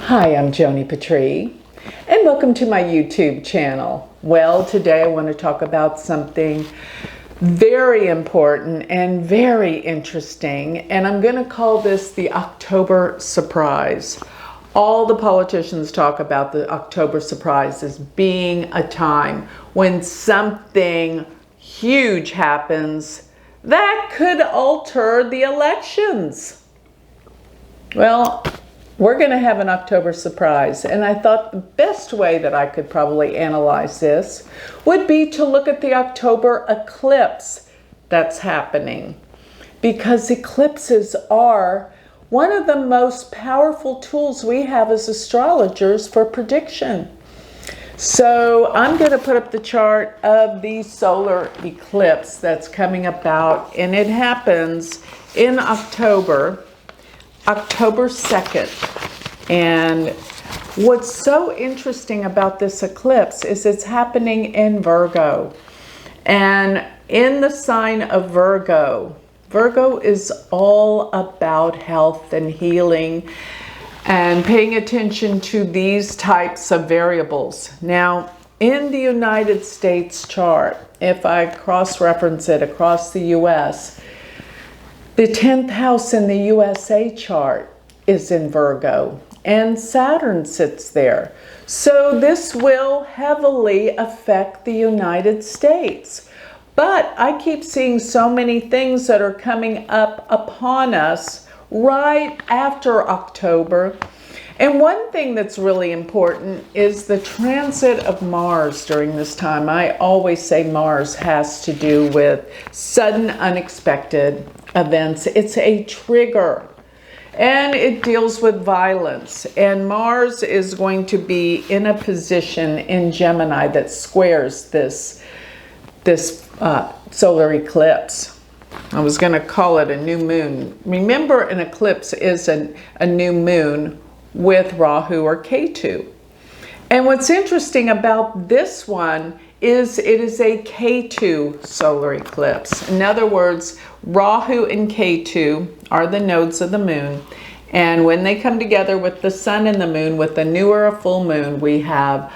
Hi, I'm Joni Patry, and welcome to my YouTube channel. Well, today I want to talk about something very important and very interesting, and I'm going to call this the October surprise. All the politicians talk about the October surprise as being a time when something huge happens that could alter the elections. Well, we're going to have an October surprise, and I thought the best way that I could probably analyze this would be to look at the October eclipse that's happening, because eclipses are one of the most powerful tools we have as astrologers for prediction. So I'm going to put up the chart of the solar eclipse that's coming about, and it happens in October 2nd. And what's so interesting about this eclipse is it's happening in Virgo. And in the sign of Virgo, Virgo is all about health and healing and paying attention to these types of variables. Now, in the United States chart, if I cross-reference it across the US, the 10th house in the USA chart is in Virgo, and Saturn sits there. So this will heavily affect the United States. But I keep seeing so many things that are coming up upon us right after October. And one thing that's really important is the transit of Mars during this time. I always say Mars has to do with sudden, unexpected events. It's a trigger, and it deals with violence. And Mars is going to be in a position in Gemini that squares this solar eclipse. I was going to call it a new moon. Remember, an eclipse is a new moon with Rahu or Ketu. And what's interesting about this one is it is a Ketu solar eclipse. In other words, Rahu and Ketu are the nodes of the moon. And when they come together with the sun and the moon, with a new or a full moon, we have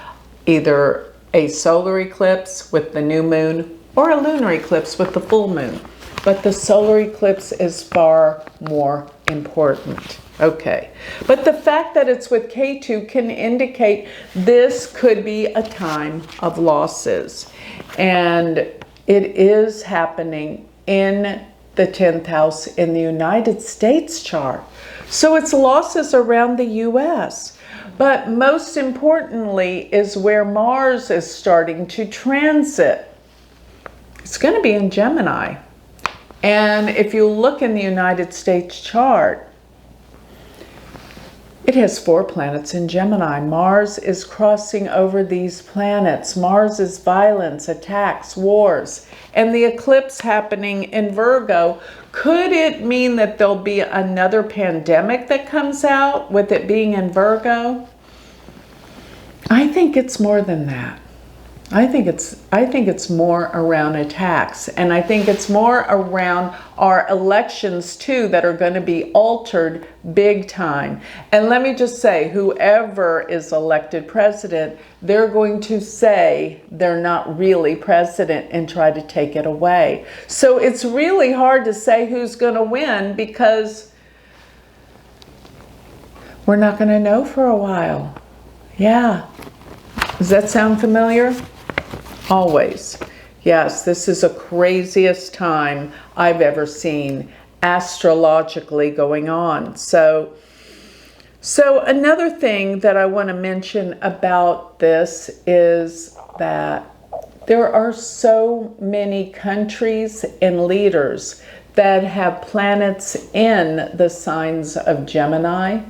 either a solar eclipse with the new moon or a lunar eclipse with the full moon. But the solar eclipse is far more important. Okay, but the fact that it's with K2 can indicate this could be a time of losses. And it is happening in the 10th house in the United States chart. So it's losses around the US. But most importantly is where Mars is starting to transit. It's going to be in Gemini. And if you look in the United States chart, it has 4 planets in Gemini. Mars is crossing over these planets. Mars is violence, attacks, wars. And the eclipse happening in Virgo, could it mean that there'll be another pandemic that comes out with it being in Virgo? I think it's more than that. I think it's more around attacks, and I think it's more around our elections too that are going to be altered big time. And let me just say, whoever is elected president, they're going to say they're not really president and try to take it away. So it's really hard to say who's going to win, because we're not going to know for a while. Yeah. Does that sound familiar? Always. Yes, this is the craziest time I've ever seen astrologically going on. So another thing that I want to mention about this is that there are so many countries and leaders that have planets in the signs of Gemini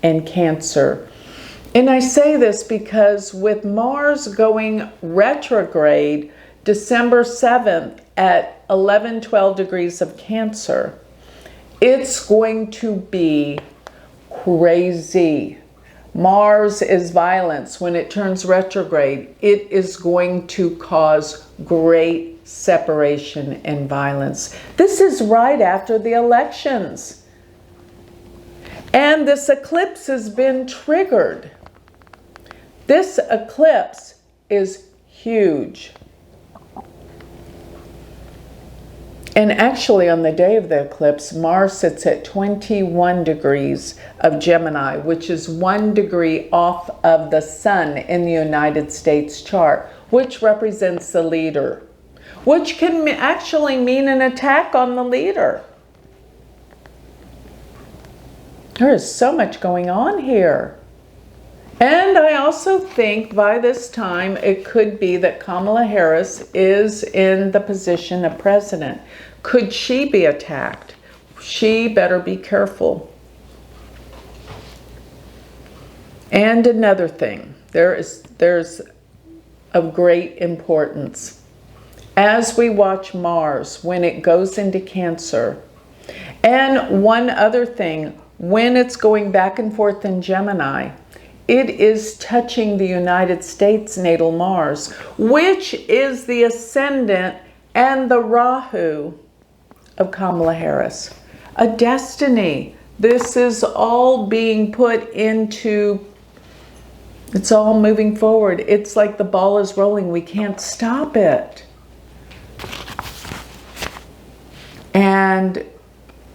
and Cancer. And I say this because with Mars going retrograde December 7th at 11-12 degrees of Cancer, it's going to be crazy. Mars is violence. When it turns retrograde, it is going to cause great separation and violence. This is right after the elections. And this eclipse has been triggered. This eclipse is huge. And actually, on the day of the eclipse, Mars sits at 21 degrees of Gemini, which is 1 degree off of the Sun in the United States chart, which represents the leader, which can actually mean an attack on the leader. There is so much going on here. And I also think by this time it could be that Kamala Harris is in the position of president. Could she be attacked? She better be careful. And another thing, there's of great importance. As we watch Mars when it goes into Cancer, and one other thing, when it's going back and forth in Gemini, it is touching the United States natal Mars, which is the ascendant and the Rahu of Kamala Harris. A destiny. This is all being put into, it's all moving forward. It's like the ball is rolling. We can't stop it. And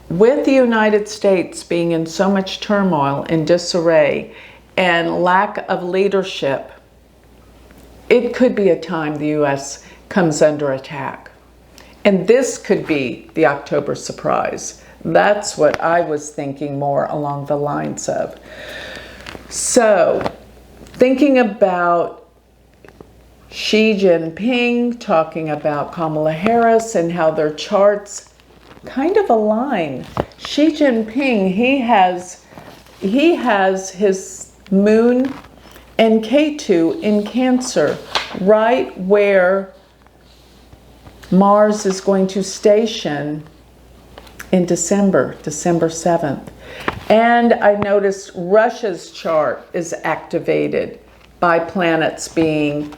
with the United States being in so much turmoil and disarray and lack of leadership, it could be a time the U.S. comes under attack. And this could be the October surprise. That's what I was thinking more along the lines of. So, thinking about Xi Jinping talking about Kamala Harris and how their charts kind of align. Xi Jinping, he has his moon and Ketu in Cancer, right where Mars is going to station in December 7th. And I noticed Russia's chart is activated by planets being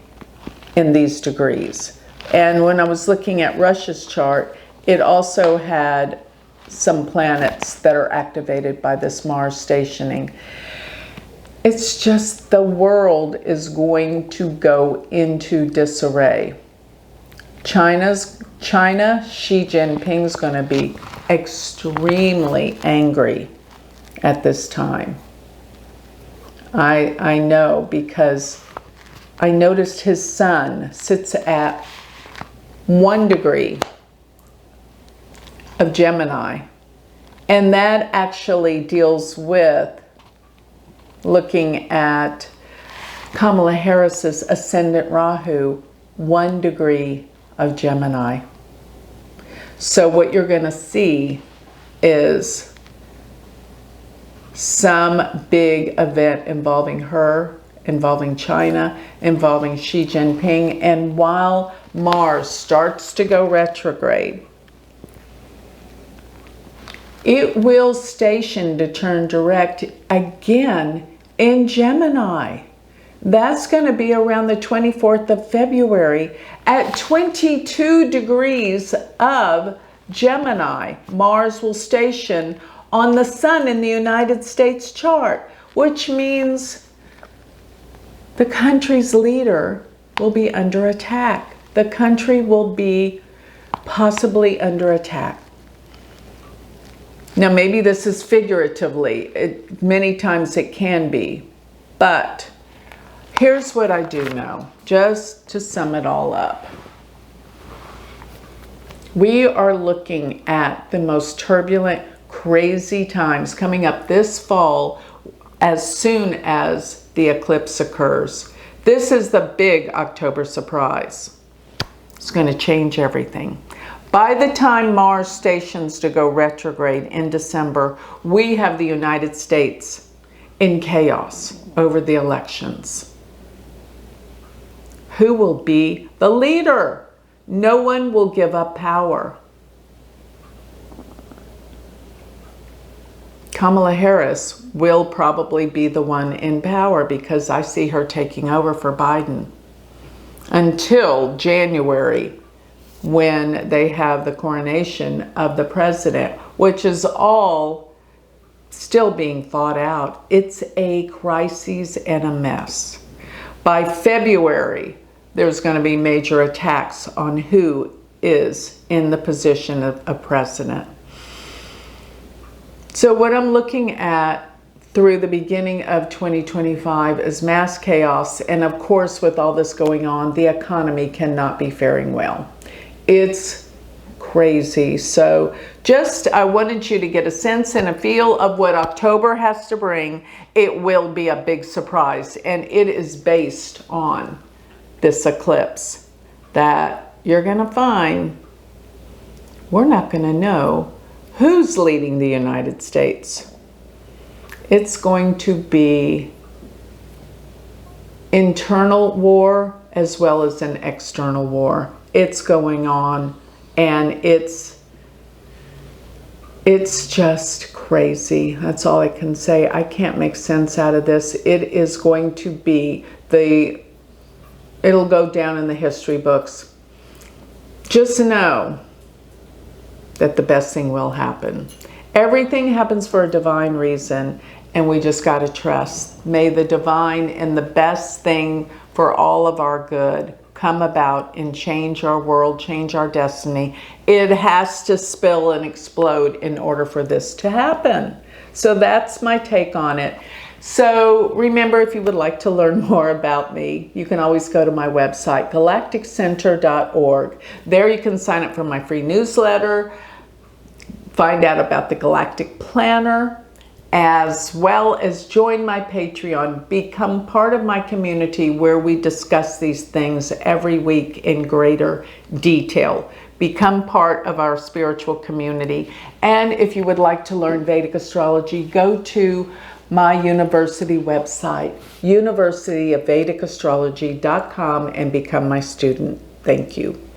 in these degrees. And when I was looking at Russia's chart, it also had some planets that are activated by this Mars stationing. It's just the world is going to go into disarray. China, Xi Jinping's going to be extremely angry at this time. I know, because I noticed his sun sits at 1 degree of Gemini, and that actually deals with looking at Kamala Harris's ascendant Rahu, 1 degree of Gemini. So what you're going to see is some big event involving her, involving China, involving Xi Jinping. And while Mars starts to go retrograde, it will station to turn direct again in Gemini. That's going to be around the 24th of February at 22 degrees of Gemini. Mars will station on the Sun in the United States chart, which means the country's leader will be under attack. The country will be possibly under attack. Now, maybe this is figuratively. Many times it can be. But here's what I do know, just to sum it all up. We are looking at the most turbulent, crazy times coming up this fall as soon as the eclipse occurs. This is the big October surprise. It's going to change everything. By the time Mars stations to go retrograde in December, we have the United States in chaos over the elections. Who will be the leader? No one will give up power. Kamala Harris will probably be the one in power because I see her taking over for Biden until January, when they have the coronation of the president, which is all still being fought out. It's a crisis and a mess. By February, there's going to be major attacks on who is in the position of president. So what I'm looking at through the beginning of 2025 is mass chaos. And of course, with all this going on, the economy cannot be faring well. It's crazy. So I wanted you to get a sense and a feel of what October has to bring. It will be a big surprise. And it is based on this eclipse that you're going to find we're not going to know who's leading the United States. It's going to be internal war as well as an external war. It's going on, and it's just crazy. That's all I can say. I can't make sense out of this. It is going to be it'll go down in the history books. Just know that the best thing will happen. Everything happens for a divine reason, and we just got to trust. May the divine and the best thing for all of our good come about and change our world, change our destiny. It has to spill and explode in order for this to happen. So that's my take on it. So remember, if you would like to learn more about me, you can always go to my website, galacticcenter.org. There you can sign up for my free newsletter, find out about the Galactic Planner, as well as join my Patreon. Become part of my community where we discuss these things every week in greater detail. Become part of our spiritual community. And if you would like to learn Vedic astrology, go to my university website, universityofvedicastrology.com, and become my student. Thank you.